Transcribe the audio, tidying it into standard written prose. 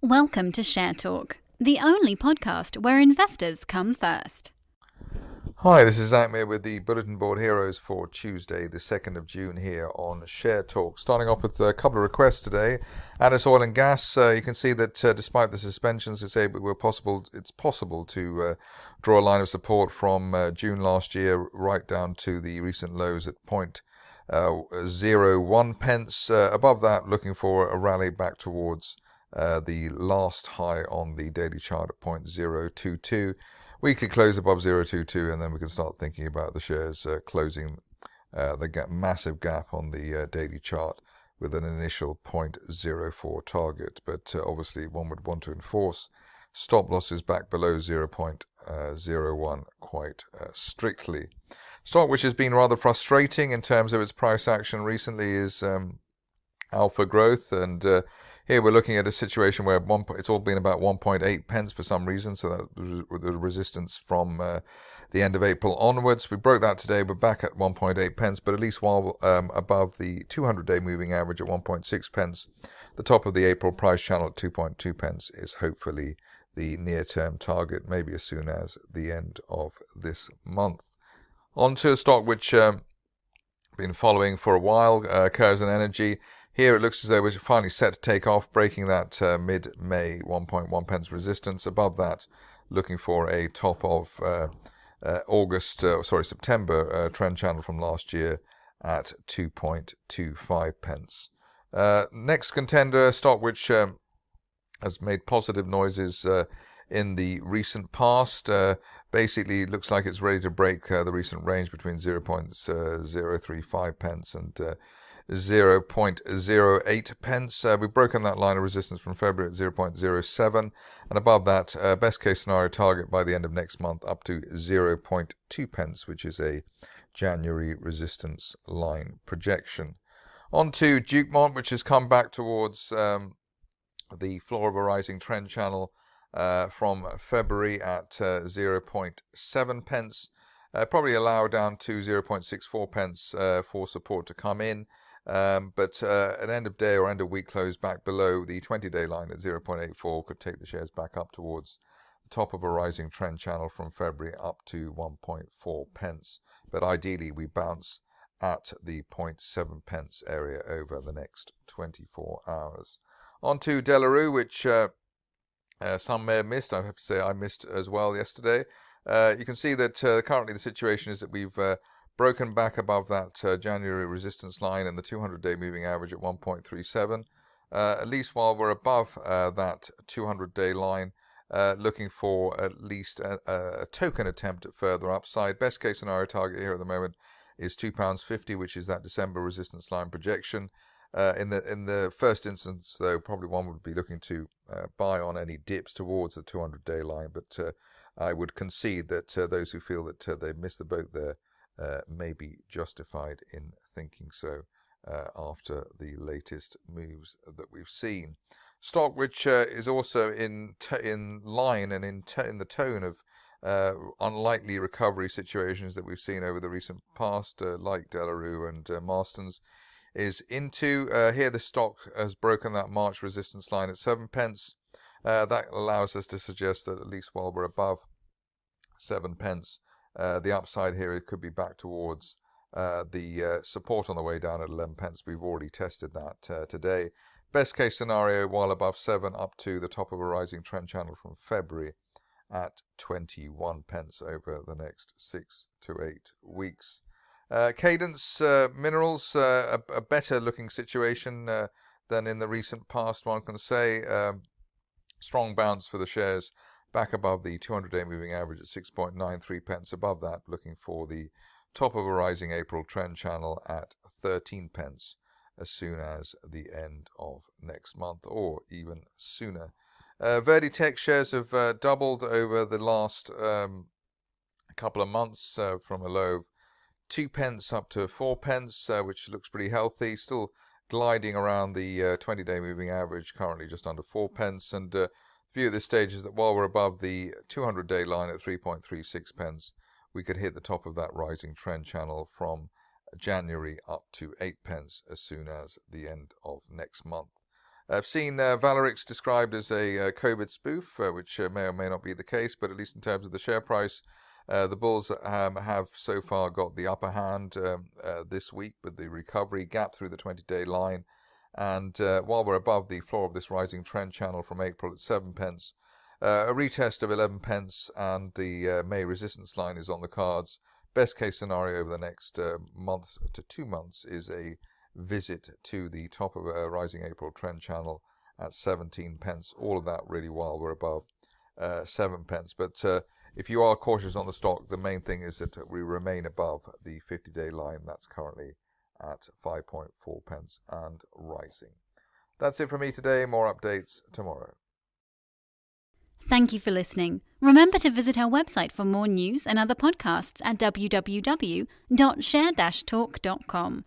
Welcome to Share Talk, the only podcast where investors come first. Hi, this is Zak Mir with the Bulletin Board Heroes for Tuesday, the 2nd of June here on Share Talk. Starting off with a couple of requests today. Addis Oil and Gas, you can see that despite the suspensions, it's possible to draw a line of support from June last year right down to the recent lows at 0.01 pence. Above that, looking for a rally back towards the last high on the daily chart at 0.022. Weekly close above 0.22, and then we can start thinking about the shares closing the massive gap on the daily chart with an initial 0.04 target. But obviously one would want to enforce stop losses back below 0.01 quite strictly. Stock which has been rather frustrating in terms of its price action recently is Alpha Growth, and here we're looking at a situation where it's all been about 1.8 pence for some reason, so that the resistance from the end of April onwards. We broke that today, we're back at 1.8 pence, but at least while above the 200-day moving average at 1.6 pence, the top of the April price channel at 2.2 pence is hopefully the near-term target, maybe as soon as the end of this month. On to a stock which I've been following for a while, Curzon Energy. Here it looks as though we're finally set to take off, breaking that mid-May 1.1 pence resistance. Above that, looking for a top of September trend channel from last year at 2.25 pence. Next contender, stock which has made positive noises in the recent past. Basically, looks like it's ready to break the recent range between 0.035 pence and 0.08 pence. We've broken that line of resistance from February at 0.07, and above that, best case scenario target by the end of next month up to 0.2 pence, which is a January resistance line projection. On to Dukemont, which has come back towards the floor of a rising trend channel from February at 0.7 pence. Probably allow down to 0.64 pence for support to come in. But an end of day or end of week close back below the 20-day line at 0.84 could take the shares back up towards the top of a rising trend channel from February up to 1.4 pence. But ideally, we bounce at the 0.7 pence area over the next 24 hours. On to De La Rue, which some may have missed. I have to say I missed as well yesterday. You can see that currently the situation is that we've broken back above that January resistance line and the 200-day moving average at 1.37. At least while we're above that 200-day line, looking for at least a token attempt at further upside. Best case scenario target here at the moment is £2.50, which is that December resistance line projection. In the first instance, though, probably one would be looking to buy on any dips towards the 200-day line, but I would concede that those who feel that they've missed the boat there may be justified in thinking so after the latest moves that we've seen. Stock which is also in line and in the tone of unlikely recovery situations that we've seen over the recent past, like De La Rue and Marston's, is into. Here the stock has broken that March resistance line at 7 pence. That allows us to suggest that at least while we're above 7 pence, the upside here it could be back towards the support on the way down at 11 pence. We've already tested that today. Best case scenario, while above 7, up to the top of a rising trend channel from February at 21 pence over the next 6 to 8 weeks. Cadence Minerals, a better looking situation than in the recent past, one can say. Strong bounce for the shares back above the 200-day moving average at 6.93 pence. Above that, looking for the top of a rising April trend channel at 13 pence as soon as the end of next month or even sooner. Verditech shares have doubled over the last couple of months from a low of 2 pence up to 4 pence, which looks pretty healthy. Still gliding around the 20-day moving average, currently just under 4 pence. And view at this stage is that while we're above the 200-day line at 3.36 pence, we could hit the top of that rising trend channel from January up to 8 pence as soon as the end of next month. I've seen Valerix described as a COVID spoof, which may or may not be the case, but at least in terms of the share price, the bulls have so far got the upper hand this week with the recovery gap through the 20-day line. And while we're above the floor of this rising trend channel from April at 7 pence, a retest of 11 pence and the May resistance line is on the cards. Best case scenario over the next month to 2 months is a visit to the top of a rising April trend channel at 17 pence. All of that really while we're above 7 pence. But if you are cautious on the stock, the main thing is that we remain above the 50-day line. That's currently at 5.4 pence and rising. That's it for me today. More updates tomorrow. Thank you for listening. Remember to visit our website for more news and other podcasts at www.share-talk.com.